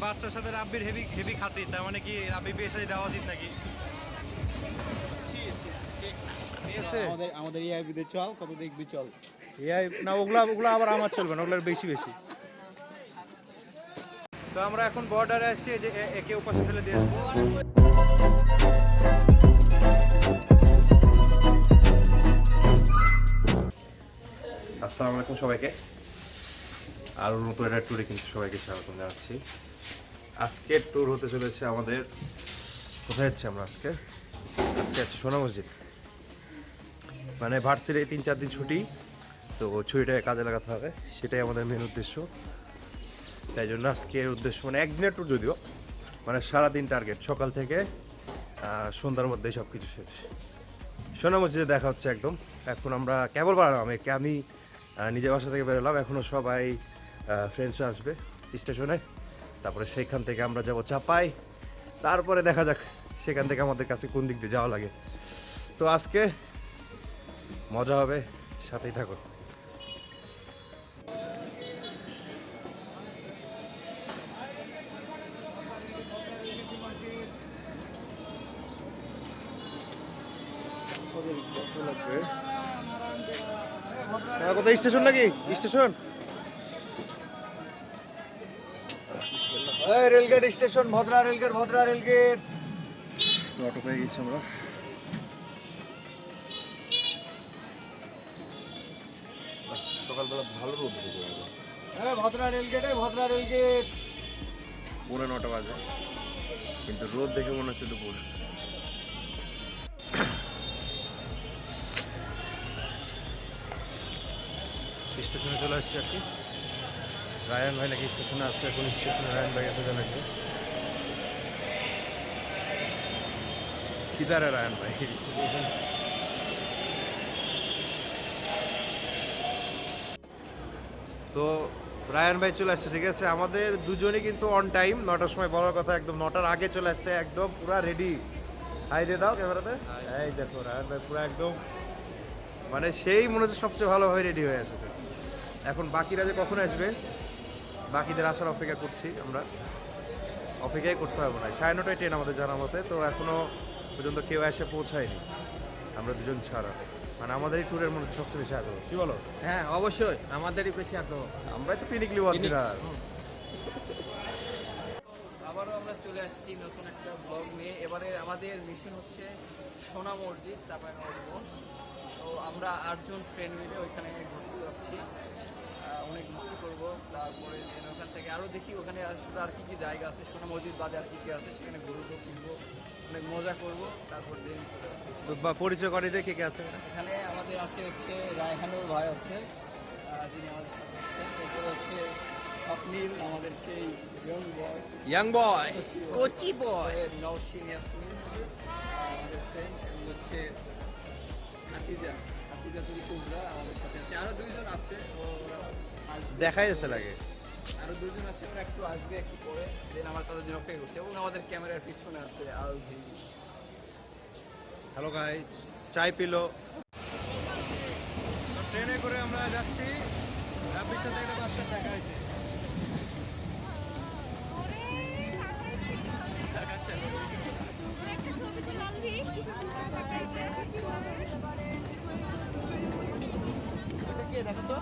বাচ্চার সাথে রাব্বির heavy heavy খাতি, তার মানে কি রাব্বি বিয়ে শাদী দেওয়া উচিত নাকি? আমাদের এআই বিদে চল, কত দেখবি চল। এআই না, ওগুলা আবার আমার চলবে না, ওগুলার বেশি বেশি। তো আমরা এখন বর্ডারে আসছি, যে একে ওপাশে ফেলে দিয়ে আসবো। আসসালামু আলাইকুম সবাইকে, আর নতুন একটা ট্যুরে কিন্তু সবাইকে স্বাগতম জানাচ্ছি। আজকের ট্যুর হতে চলেছে আমাদের, কোথায় যাচ্ছি আমরা আজকে যাচ্ছি সোনা মসজিদ। মানে ভার্সিটি 3-4 দিন ছুটি, তো ছুটিটাকে কাজে লাগাতে হবে, সেটাই আমাদের মেন উদ্দেশ্য। তাই জন্য আজকের উদ্দেশ্য মানে একদিনের ট্যুর, যদিও মানে সারাদিন টার্গেট, সকাল থেকে সন্ধ্যার মধ্যেই সব কিছু শেষ। সোনা মসজিদে দেখা হচ্ছে একদম। এখন আমরা কেবল বাড়ালাম, আমি নিজের বাসা থেকে বেরোলাম, এখনও সবাই ফ্রেন্ডসরা আসবে স্টেশনে। তারপরে সেখান থেকে আমরা যাব চাপাই, তারপরে দেখা যাক সেখান থেকে আমাদের কাছে কোন দিক দিয়ে যাওয়া লাগে। তো আজকে মজা হবে, সাথেই থাকো। কোথায় স্টেশন নাকি? স্টেশন রেলগেট স্টেশন, ভদ্রা রেলগেট, ভদ্রা রেলগেট। অটো পেয়ে গেছি আমরা। সকালবেলা ভালো রোদ উঠেছে, ভদ্রা রেলগেটে, ভদ্রা রেলগেট। 9:30 বাজে, কিন্তু রোদ দেখে মনে হচ্ছে দুপুর। স্টেশনে চলে আসছি আর কি। রায়ান ভাই নাকি স্টেশনে আছে, এখন স্টেশনে রায়ান ভাই এসে নাকি কিদারে রায়ান ভাই। তো রায়ান ভাই চলে আসছে, ঠিক আছে। আমাদের দুজনই কিন্তু অন টাইম, 9টার সময় বলার কথা, একদম 9টার আগে চলে আসছে, একদম পুরা রেডি। হাই দিয়ে দাও ক্যামেরাতে। এই দেখো রায়ান ভাই পুরো একদম, মানে সেই মনে হচ্ছে সবচেয়ে ভালোভাবে রেডি হয়ে এসেছে। এখন বাকিরা যে কখন আসবে, বাকিদের আসার অপেক্ষা করছি আমরা। অপেক্ষাই করতে হবে না, 9:30টায় ট্রেন আমাদের জানার মতে, তো এখনো পর্যন্ত কেউ এসে পৌঁছায়নি, আমরা দুজন ছাড়া। মানে আমাদের এই ট্যুরের মধ্যে সবচেয়ে বেশি আগ্রহ, কি বলো? হ্যাঁ অবশ্যই, আমাদেরই বেশি আগ্রহ। আমরাই তো পিনিকলি বলছি না। আবারও আমরা চলে আসছি নতুন একটা ব্লগ নিয়ে। এবারে আমাদের মিশন হচ্ছে সোনা মসজিদ, চাঁপাইনবাবগঞ্জ। তো আমরা 8 জন ফ্রেন্ড মিলে ওইখানে ঘুরতে যাচ্ছি, অনেক ঘুরতে করবো। তারপরে ওখান থেকে আরও দেখি ওখানে আসলে আর কী কী জায়গা আছে, সোনা মসজিদ বাদে আর কী কী আছে, সেখানে ঘুরবো ফিরবো, অনেক মজা করবো। তারপর দিন বা পরিচয় করে রে, কে কে আছে এখানে আমাদের আছে হচ্ছে রায়হানুর ভাই আছে, যিনি আমাদের সাথে আছেন। এরপরে হচ্ছে স্বপ্নীল, আমাদের সেই ইয়াং বয়, কোচি বয়। নওশিন ইয়াসমিন আমাদের ফ্রেন্ড, এবং হচ্ছে হাতিজা তুমি কুবরা আমাদের সাথে আছে। আরও 2 জন আছে, ওরা আসবে, দেখাই যাচ্ছে লাগে। আরও 2 জন আছে, ওরা একটু আসবে একটু পরে। দেন আমরা তাদের জন্য অপেক্ষা করছি। এবং আমাদের ক্যামেরার পিছনে আছে আলভি। হ্যালো গাইস, চাই পিলো। ট্রেনে করে আমরা যাচ্ছি, রাব্বির সাথে একটা বাচ্চা দেখা হয়েছে। দেখো তো,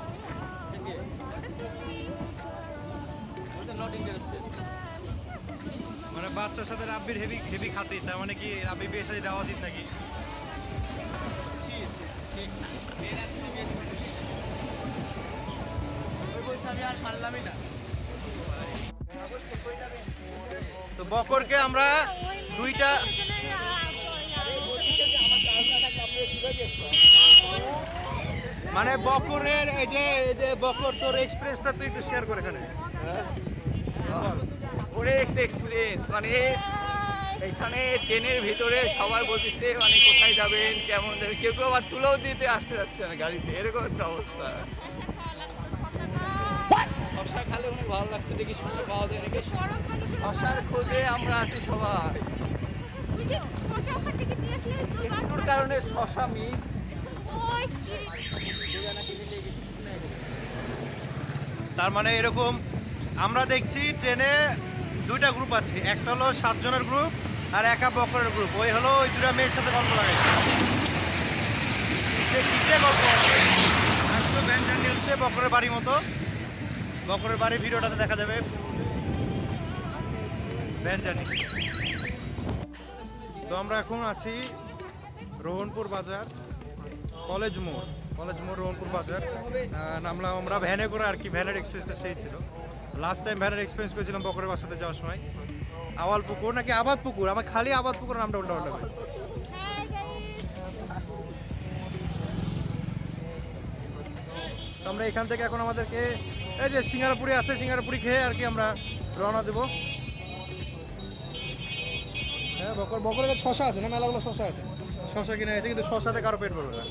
মানে বাচ্চার সাথে রাব্বির হেভি হেভি খাতি, তার মানে কি রাব্বি বিয়ে শাদী দেওয়া উচিত নাকি? আমি আর পারলামই না। তো বকরকে আমরা দুইটা, মানে বকরের এই যে বকর, তোর এক্সপ্রেসটা তুই একটু শেয়ার করে এখানে। অনেক এক্সপিরিয়েন্স, মানে এখানে ট্রেনের ভিতরে সবাই বলতেছে মানে কোথায় যাবেন, কেমন যাবেন, কেউ কেউ আবার তুলেও দিতে আসতে যাচ্ছে না গাড়িতে, এরকম একটা অবস্থা। শশা খালে অনেক ভালো লাগছে, দেখি শশা পাওয়া যায় নাকি। শশার খোঁজে আমরা আছি সবাই, একটুর কারণে শশা মিস। তার মানে এরকম আমরা দেখছি ট্রেনে দুইটা গ্রুপ আছে, একটা হলো 7 জনের গ্রুপ আর একা বকরের গ্রুপ। ওই হলো ওই দুটা মেয়ের সাথে গল্প লাগাইছে, সে কিসে গল্প করছে। আজকে ভ্যান জার্নি হচ্ছে বকরের বাড়ি মতো, বকরের বাড়ি ভিডিওটাতে দেখা যাবে ভ্যান জার্নি। তো আমরা এখন আছি রোহনপুর বাজার, কলেজ মোড় রোহনপুর বাজার। নামলাম আমরা ভ্যানে করে আর কি, ভ্যানের এক্সপিরিয়েন্সটা সেই ছিল। লাস্ট টাইম ভ্যানের এক্সপিরিয়েন্স করেছিলাম বকরের বাসাতে যাওয়ার সময়। আওয়ালপুকুর নাকি আবাদপুকুর, আমার খালি আবাদপুকুর নামটা উল্টা উল্টা করি। তো আমরা এখান থেকে এখন আমাদেরকে এই যে সিঙ্গারাপুরি আছে, সিঙ্গারাপুরি খেয়ে আর কি আমরা রওনা দেবো। হ্যাঁ, বকরের কাছে শশা আছে না, মেলাগুলো শশা আছে, শশা কিনে গেছে, কিন্তু শশাতে কারো পেট ভরবে না।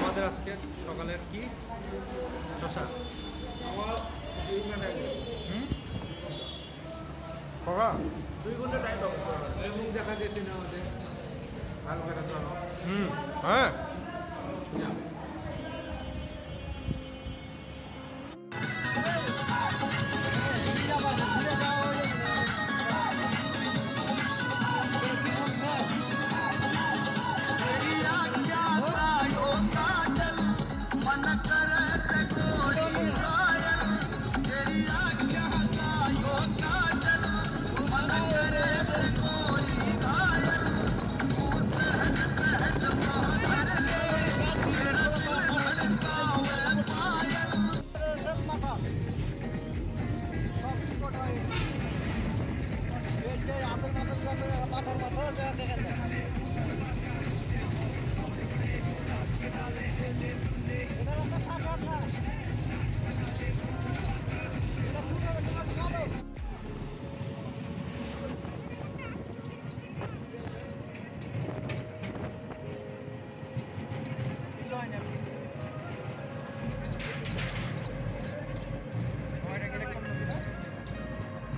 আমাদের আজকে সকালের কি শশা, খোকা 2 ঘন্টা টাইম পাবো, মুখ দেখা যেতে না আমাদের ভালো করে চলো। হ্যাঁ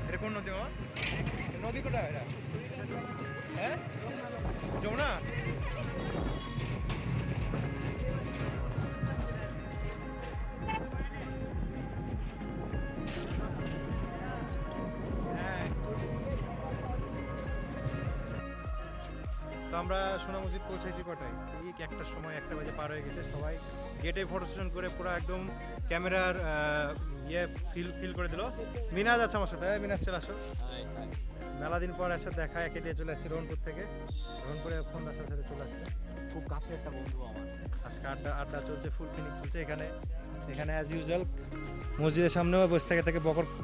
এটা কোন নদী? আমার নদী কোথায় এটা? হ্যাঁ, যমুনা। তো আমরা সোনা মসজিদ পৌঁছেছি কটায়? ঠিক 1টার সময়, 1টা বাজে পার হয়ে গেছে। সবাই গেটে ফটো সেশন করে পুরো একদম ক্যামেরার ইয়ে ফিল করে দিল। মিনাজ আছে আমার সাথে, মিনাজ চলে আসো। মেলা দিন পর এসে দেখা, একে চলে আসছে রোহনপুর থেকে, রোহনপুরে ফোন দাসের সাথে চলে আসছে। খুব কাছে একটা বন্ধু আমার। আজকে আড্ডা চলছে, ফুল ফিনিক চলছে এখানে অ্যাজ ইউজুয়াল। মসজিদের সামনেও বসে থেকে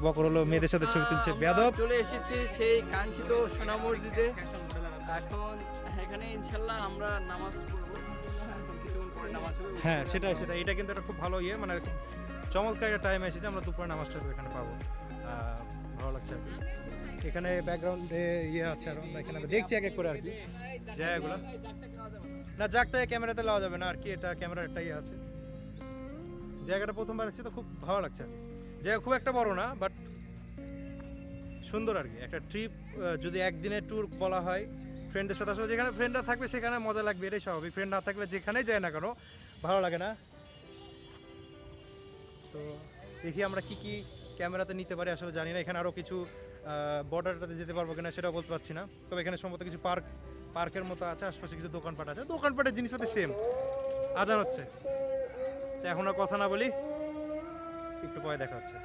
বকর হলো মেয়েদের সাথে ছবি তুলছে। বেয়াদব চলে এসেছি সেই কাঙ্ক্ষিত সোনা মসজিদে। এখন এখানে ইনশাল্লাহ আমরা নামাজ পড়বো, কিছুক্ষণ পরে নামাজ পড়বো। হ্যাঁ, সেটাই। এটা কিন্তু একটা খুব ভালো ইয়ে, মানে খুব চমৎকার একটা টাইম এসেছে। আমরা দুপুরে নামাজটা এখানে পাবো, ভালো লাগছে আর কি। এখানে ব্যাকগ্রাউন্ডে ইয়ে আছে, আর আমরা এখানে দেখছি এক এক করে আর কি জায়গাগুলো। না, জাগতে ক্যামেরাতে লাওয়া যাবে না আর কি, এটা ক্যামেরার একটা ইয়ে আছে। জায়গাটা প্রথমবার এসেছি তো খুব ভালো লাগছে আর কি। জায়গা খুব একটা বড় না, বাট সুন্দর আর কি। একটা ট্রিপ যদি একদিনের ট্যুর বলা হয়, ফ্রেন্ডদের সাথে আসলে যেখানে ফ্রেন্ডরা থাকবে সেখানে মজা লাগবে, এটাই স্বাভাবিক। ফ্রেন্ড না থাকলে যেখানেই যায় না কেন ভালো লাগে না। তো দেখি আমরা কি কি ক্যামেরাতে নিতে পারি, আসলে জানি না। এখানে আরও কিছু বর্ডারটাতে যেতে পারবো কিনা সেটাও বলতে পারছি না। তবে এখানে সম্ভবত কিছু পার্কের মতো আছে, আশপাশে কিছু দোকানপাট আছে। দোকানপাটের জিনিসপাতি সেম। আজান হচ্ছে, তো এখন আর কথা না বলি, একটু পরে দেখা হচ্ছে।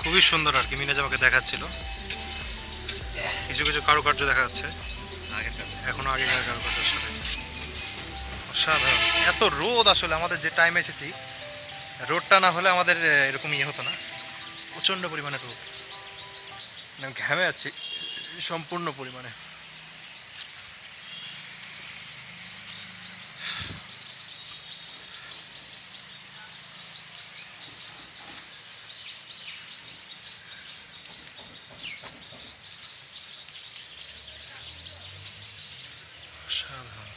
খুবই সুন্দর আর কি। মিনাজ আমাকে দেখাচ্ছিল, কিছু কিছু কারুকার্য দেখা যাচ্ছে এখনো আগেকার কারুকার্যের সাথে। সাধারণ এত রোদ, আসলে আমাদের যে টাইম এসেছি রোদটা না হলে আমাদের এরকম ইয়ে হতো না। প্রচণ্ড পরিমাণে রোদ, মানে ঘামে যাচ্ছি সম্পূর্ণ পরিমাণে। সাধারণ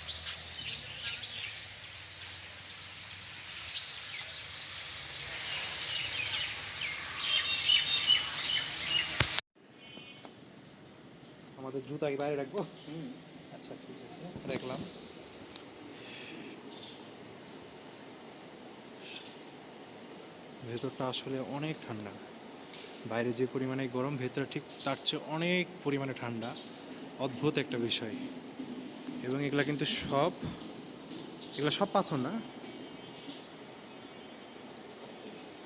আমাদের জুতা কি বাইরে রাখবো? আচ্ছা ঠিক আছে, রাখলাম। ভেতরটা আসলে অনেক ঠান্ডা, বাইরে যে পরিমাণে গরম ভেতরে ঠিক তার চেয়ে অনেক পরিমাণে ঠান্ডা। অদ্ভুত একটা বিষয়। এবং এগুলা কিন্তু এগুলো সব পাথর না।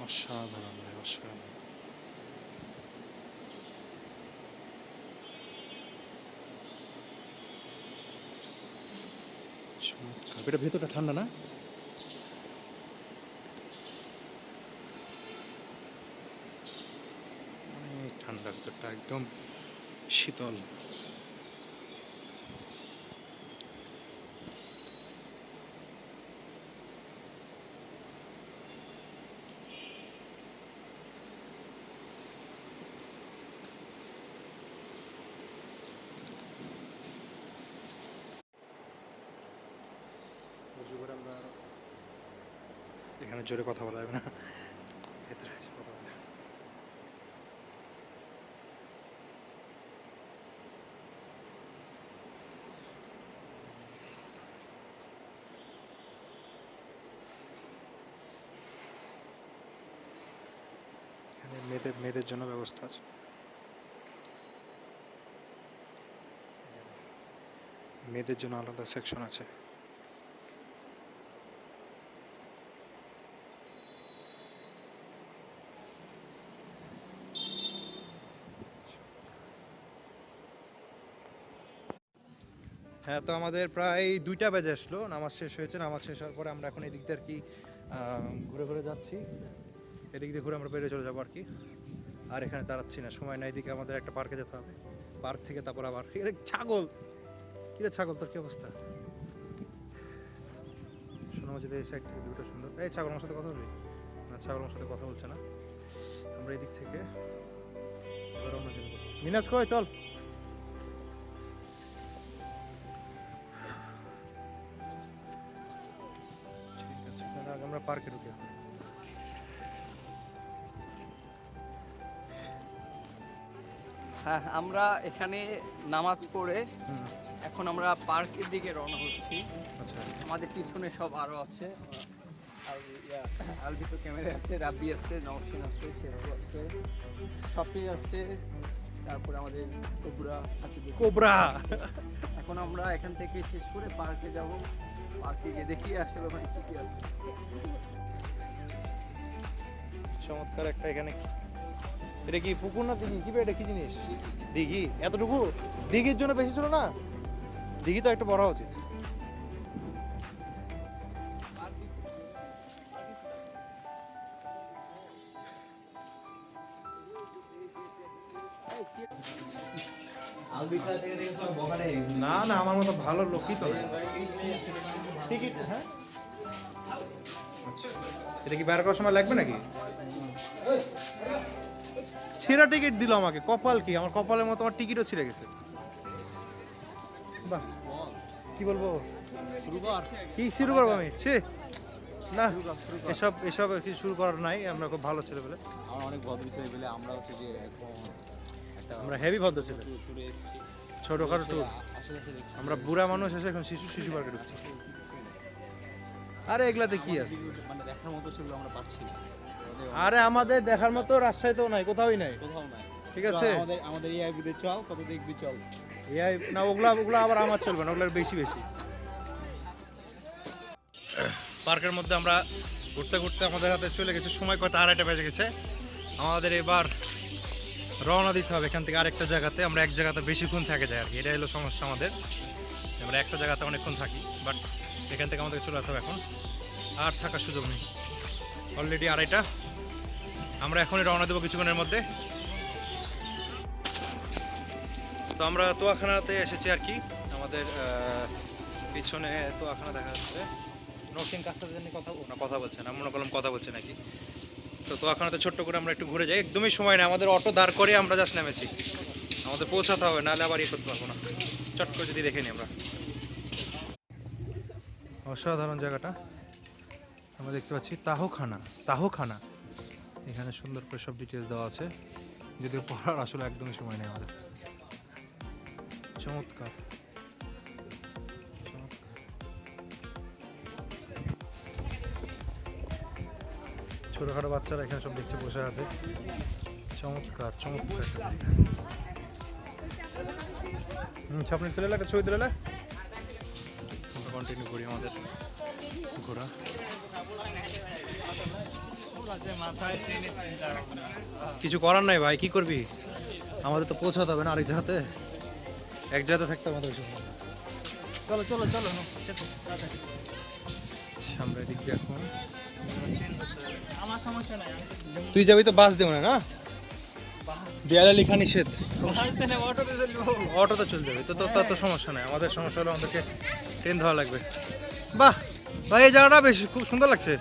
অসাধারণ ভাই, অসাধারণ। এটা ভেতরটা ঠান্ডা না? অনেক ঠান্ডা, ভেতরটা একদম শীতল। এখানে জোরে কথা বলা যাবে না, ভেতরে আছে কথা বলা। এখানে মেয়েদের জন্য ব্যবস্থা আছে। মেয়েদের জন্য আলাদা সেকশন আছে। হ্যাঁ, তো আমাদের প্রায় 2টা বেজে আসলো, নামাজ শেষ হয়েছে। নামাজ শেষ হওয়ার পরে আমরা এখন এদিক দিয়ে আর কি ঘুরে ঘুরে যাচ্ছি। এদিক দিয়ে ঘুরে আমরা বেরিয়ে চলে যাবো আর কি। আর এখানে দাঁড়াচ্ছি না, সময় নাই। এদিকে আমাদের একটা পার্কে যেতে হবে, পার্ক থেকে তারপর আবার ছাগল। কিরে ছাগল, তোর কি অবস্থা? শোনা যদি এই সাইড থেকে ভিউটা সুন্দর। এই ছাগল আমার সাথে কথা বলবি না? ছাগল আমার সাথে কথা বলছে না। আমরা এদিক থেকে এবার অন্য দিন মিনাজ কই চল। ঠিক আছে, আমরা পার্কে ঢুকে। হ্যাঁ, আমরা এখানে নামাজ পড়ে এখন আমরা পার্কের দিকে রওনা হচ্ছি। আচ্ছা, আমাদের পিছনে সব আরো আছে, আলবিতো ক্যামেরা আছে, রাব্বি আছে, নওশিন আছে, শেফু আছে, শপিং আছে, তারপরে আমাদের কোবরা। এখন আমরা এখান থেকে শেষ করে পার্কে যাব। পার্কে গিয়ে দেখি আসলে ওখানে কি কি আছে। চমৎকার একটা। এখানে এটা কি পুকুর না দিঘি? কি এটা কি জিনিস? দিঘি? এতটুকু দিঘির জন্য বেশি ছিল না? দিঘি তো একটু বড় হওয়া উচিত। না না, আমার মতো ভালো লোকই তো না। টিকিট? হ্যাঁ, আচ্ছা। এটা কি বের করার সময় লাগবে নাকি? ছেঁড়া টিকিট দিল আমাকে, কপাল কি! আমার কপালের মতো আমার টিকিটও ছিঁড়ে গেছে। বাহ, কি বলবো, কি শুরু করবো আমি? না, এসব কি শুরু করার নাই। আমরা খুব ভালো ছেলে বলে, আমরা অনেক ভদ্র ছেলে বলে আমরা হচ্ছে যে এখন আমরা হেভি ভদ্র ছেলে। ছোটখাটো ট্যুর। আমরা বুড়া মানুষ এসে এখন শিশু পার্কে ঢুকছি। আরে এগুলাতে কি আছে? মানে দেখার মতো সেগুলো আমরা পাচ্ছি না। আরে আমাদের দেখার মতো রাজশাহীতেও নাই, কোথাওই নাই। কোথাও নাই। ঠিক আছে, আমাদের এআইবিতে চল, কত দেখবি চল। এআই না, ওগুলা আবার আমার চলবে না, ওগুলার বেশি। পার্কের মধ্যে আমরা ঘুরতে ঘুরতে আমাদের হাতে চলে গেছে সময়, কত 2:30 বেজে গেছে। আমাদের এবার রওনা দিতে হবে এখান থেকে আরেকটা জায়গাতে। আমরা এক জায়গাতে বেশিক্ষণ থেকে যাই আর কি, এটা হলো সমস্যা আমাদের। আমরা একটা জায়গাতে অনেকক্ষণ থাকি, বাট এখান থেকে আমাদের চলে যেতে হবে এখন, আর থাকার সুযোগ নেই। অলরেডি 2:30, আমরা এখনই রওনা দেবো কিছুক্ষণের মধ্যে। তো আমরা তোয়াখানাতে এসেছি আর কি, আমাদের পিছনে তোয়াখানা দেখা যাচ্ছে। নরসিং কাজটা জানি কথা বলছে না, মনে করলাম কথা বলছে নাকি। তো তোয়াখানাতে ছোট্ট করে আমরা একটু ঘুরে যাই, একদমই সময় নেই, আমাদের অটো দাঁড় করে আমরা জাস্ট নেমেছি, আমাদের পৌঁছাতে হবে, নাহলে আবার ইয়ে করতে পারবো না। চট করে যদি দেখে নিই আমরা। অসাধারণ জায়গাটা আমরা দেখতে পাচ্ছি, তাহখানা। এখানে সুন্দর করে সব ডিটেলস দেওয়া আছে, যদিও পড়ার আসলে একদমই সময় নেই আমাদের। চমৎকার। ছোটখাটো বাচ্চারা এখানে সব দেখছে, বসে আছে। চমৎকার চমৎকার। সামনে তুলে একটা ছবি তুলে আমরা কন্টিনিউ করি আমাদের ঘোরা। কিছু করার নাই ভাই, কি করবি, আমাদের তো পৌঁছাতে হবে না আরেক জায়গাতে, এক জায়গাতে থাকতে আমাদের সময়। চলো চলো চলো। আমরা এদিক দিয়ে এখন, আমার সমস্যা নাই, তুই যাবি তো বাস দেবো না, দেয়ালে লেখা নিষেধ, অটোতে চলে যাবে তো, তো সমস্যা নাই। আমাদের সমস্যা হলো আমাদেরকে ট্রেন ধরা লাগবে। বাহ ভাই, এই জায়গাটা বেশ খুব সুন্দর লাগছে।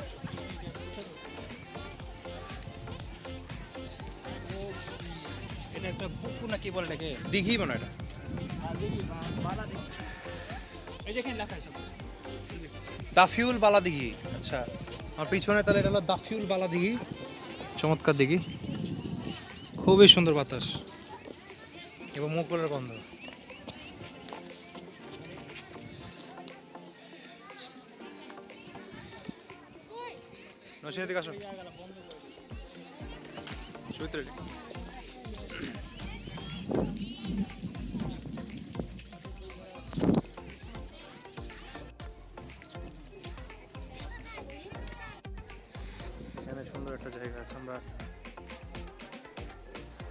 এটা একটা পুকুর না কি বলে এটাকে, দিঘি মনে হয় এটা। এই যে এখানে লেখা আছে দাফিউল বালা দিঘি। আচ্ছা, আমার পিছনে তাহলে এটা হলো দাফিউল বালা দিঘি। চমৎকার দিঘি, খুবই সুন্দর বাতাস এবং মুকুলের গন্ধ। নসিন এদিকে আসো, ছবি তুলে নিই। এখানে সুন্দর একটা জায়গা আছে, আমরা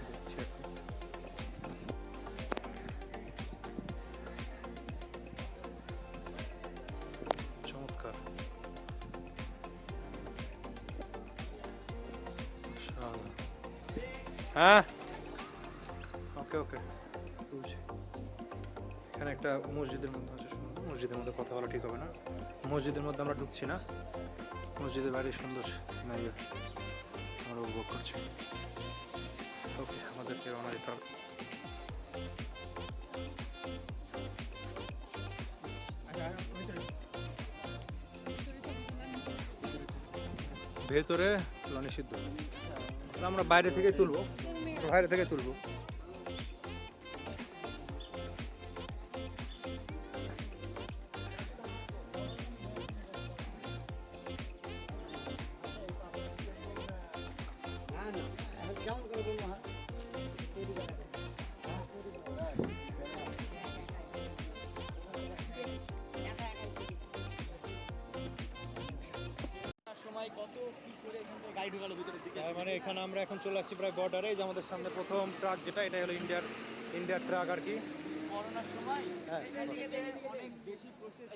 দেখছি এখন। চমৎকার। হ্যাঁ, ওকে ওকে, বুঝছি। এখানে একটা মসজিদের মধ্যে আছে, মসজিদের মধ্যে কথা বলা ঠিক হবে না। মসজিদের মধ্যে আমরা ঢুকছি না, মসজিদের বাইরে সুন্দর সিনারিও আমরা উপভোগ করছি। ওকে, আমাদেরকে রওনা দিতে হবে। ভেতরে তোলা নিষিদ্ধ, আমরা বাইরে থেকে তুলবো, বাইরে থেকে তুলবো। মানে এখানে আমরা এখন চলে আসছি প্রায় বর্ডারে, যে আমাদের সামনে প্রথম ট্রাক যেটা, এটা হলো ইন্ডিয়ার ট্রাক আর কি। করোনার সময় হ্যাঁ অনেক বেশি প্রসেস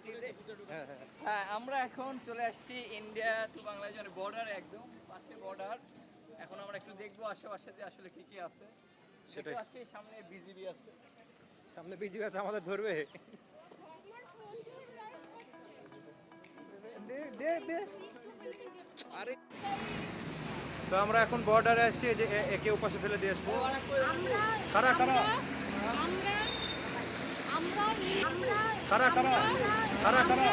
হ্যাঁ হ্যাঁ। হ্যাঁ, আমরা এখন চলে আসছি ইন্ডিয়া টু বাংলাদেশ বর্ডার, একদম পাশে বর্ডার। এখন আমরা একটু দেখবো আশেপাশে যে আসলে কি কি আছে। সেটাই। আছে সামনে বিজিবি আছে, সামনে বিজি আছে, আমাদের ধরবে। আরে তো আমরা এখন বর্ডারে আসছি, যে একে ওপাশে ফেলে দিয়ে আসবো। কারা কারা কারা কারা কারা কারা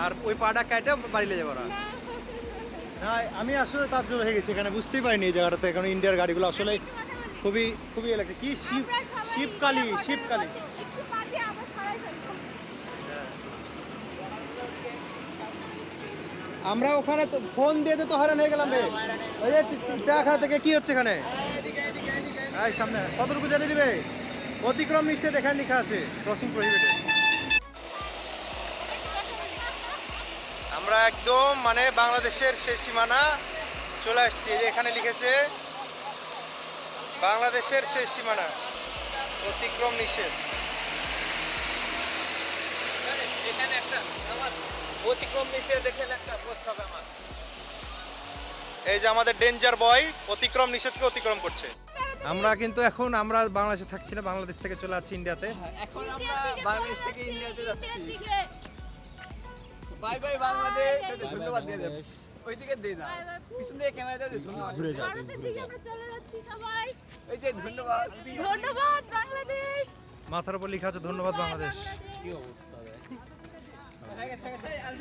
আর ওই পাটা কাটে বাড়ি নিয়ে যাবো না। হ্যাঁ, আমি আসলে তাজ্জব হয়ে গেছি, এখানে বুঝতেই পারিনি এই জায়গাটাতে, কারণ ইন্ডিয়ার গাড়িগুলো আসলে খুবই খুবই এলাকা। কি শিবকালী আমরা ওখানে তো ফোন দিয়ে তো হয়রান হয়ে গেলাম রে। ওই যে দেখা থেকে কি হচ্ছে এখানে, এই সামনে কতটুকু যেতে দিবে, অতিক্রম নিষেধ এখানে লেখা আছে, ক্রসিং প্রহিবিটেড। আমরা একদম মানে বাংলাদেশের শেষ সীমানা চলে আসছি, এই যে এখানে লিখেছে বাংলাদেশের শেষ সীমানা অতিক্রম নিষেধ। এখানে একটা আমার অতিক্রম নিষেধ দেখে একটা পোস্ট হবে আমার। এই যে আমাদের ডেঞ্জার বয় অতিক্রম নিষেধকে অতিক্রম করছে। আমরা কিন্তু এখন আমরা বাংলাদেশে থাকছি না, বাংলাদেশ থেকে চলে আসছি ইন্ডিয়াতে। এখন আমরা বাংলাদেশ থেকে ইন্ডিয়াতে যাচ্ছি। Bye bye Bangladesh. ধন্যবাদ দিয়ে দেব। ওইদিকে দিয়ে দাও। পিছন থেকে ক্যামেরাটা দিয়ে ধন্যবাদ। ঘুরে যাও। ভারতের দিকে আমরা চলে যাচ্ছি সবাই। এই যে ধন্যবাদ। ধন্যবাদ বাংলাদেশ। মাথার উপর লেখা আছে ধন্যবাদ বাংলাদেশ। কি অবস্থা রে? হয়ে গেছে, হয়ে গেছে। আর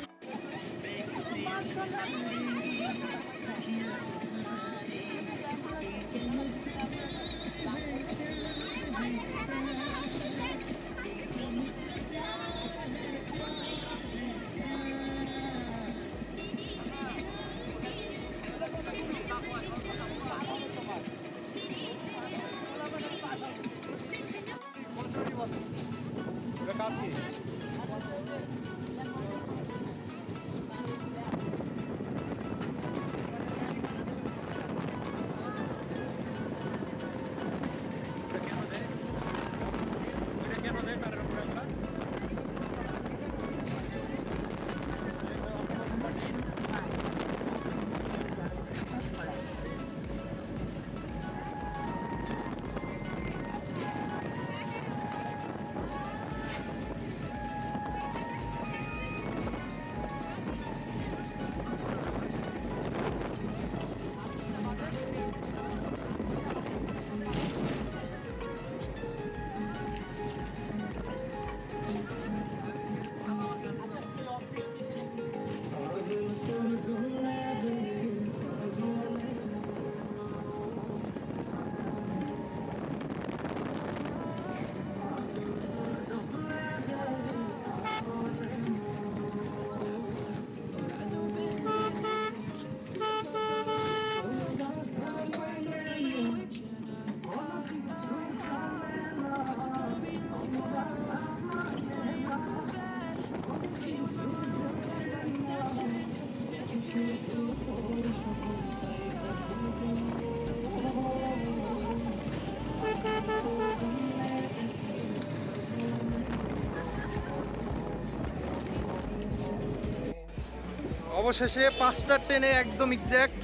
অবশেষে 5টার ট্রেনে একদম এক্স্যাক্ট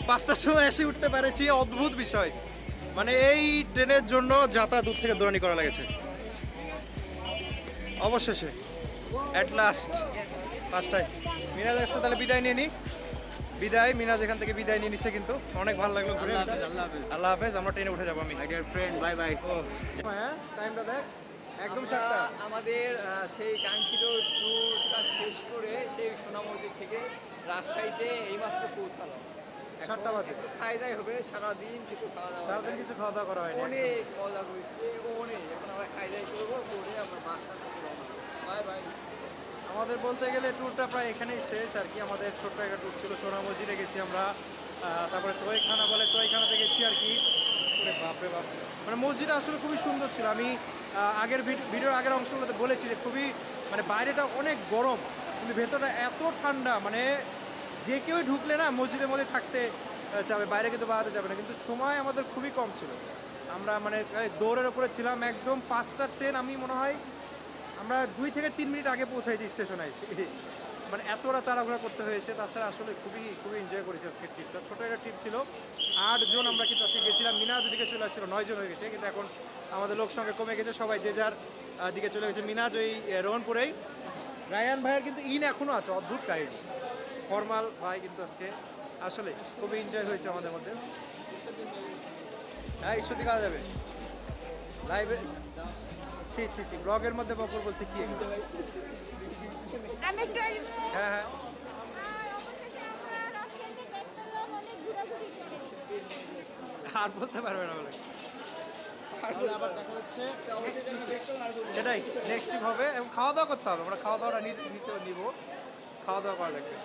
5টার সময় এসে উঠতে পেরেছি। অদ্ভুত বিষয়, মানে এই ট্রেনের জন্য যাতায়াত দূর থেকে দৌড়ানি করা লেগেছে। অবশেষে অ্যাট লাস্ট 5টায় মিনাজ আসতে, তাহলে বিদায় নিয়ে নিই। বিদায়, মিনাজ এখান থেকে বিদায় নিয়ে নিচ্ছে, কিন্তু অনেক ভালো লাগলো ঘুরে। আল্লাহ হাফেজ। আমরা ট্রেনে উঠে যাবো। আমি ফ্রেন্ড বাই বাই। হ্যাঁ, টাইমটা দেখ একদম আমরা 7টা। আমাদের সেই কাঙ্ক্ষিত ট্যুরটা শেষ করে সেই সোনামন্দির থেকে রাজশাহীতে এইমাত্র পৌঁছালাম। 7টা বাজে। একটু খাই দাই হবে, সারাদিন কিছু খাওয়া দাওয়া সারাদিন কিছু খাওয়া দাওয়া করা হয়নি। অনেক মজা হয়েছে, অনেক। এখন আমরা খাই দাই করবো, করে আমরা বাসা বাই বাই। আমাদের বলতে গেলে ট্যুরটা প্রায় এখানেই শেষ আর কি। আমাদের ছোট্ট একটা ট্যুর ছিল, সোনা মসজিদে গেছি আমরা, তারপরে তোয়খানা বলে তোয়খানাতে গেছি আর কি। ওরে বাপরে বাপ, মানে মসজিদটা আসলে খুবই সুন্দর ছিল। আমি আগের ভিডিওর আগের অংশগুলোতে বলেছি যে খুবই, মানে বাইরেটা অনেক গরম কিন্তু ভেতরটা এত ঠান্ডা, মানে যে কেউ ঢুকলে না মসজিদের মধ্যে থাকতে চাবে, বাইরে কিন্তু বাড়াতে যাবে না। কিন্তু সময় আমাদের খুবই কম ছিল, আমরা মানে দৌড়ের ওপরে ছিলাম। একদম 5টার ট্রেন, আমি মনে হয় আমরা 2 থেকে 3 মিনিট আগে পৌঁছাইছি স্টেশনে এসে, মানে এতটা তাড়াহুড়া করতে হয়েছে। তাছাড়া আসলে খুবই খুবই এনজয় করেছি আজকের ট্রিপটা। ছোটো একটা ট্রিপ ছিল, 8 জন আমরা কিন্তু আজকে গেছিলাম। মিনাজ দিকে চলে আসছিল, 9 জন হয়ে গেছে, কিন্তু এখন আমাদের লোক সংখ্যা কমে গেছে, সবাই যে যার দিকে চলে গেছে। মিনাজ ওই রোহনপুরেই। রায়ান ভাইয়ের কিন্তু ইন এখনও আছে, অদ্ভুত কাহিনী। ফরমাল ভাই কিন্তু আজকে আসলে খুবই এনজয় হয়েছে আমাদের মধ্যে। হ্যাঁ, ঈশ্বরদী কাজা যাবে লাইভে। ছি ছি ছি, ব্লগের মধ্যে বকর বলছে কি এগুলো? আমি ড্রাইভার। হ্যাঁ হ্যাঁ, আর অবশেষে আমরা রাজশাহীতে ব্যাক করলাম, অনেক ঘোরাঘুরি করে। আর বলতে পারবে না বলে। আবার দেখা হচ্ছে সেটাই নেক্সট ট্রিপ হবে, এবং খাওয়া দাওয়া করতে হবে। আমরা খাওয়া দাওয়াটা নিব, খাওয়া দাওয়া করা লাগবে।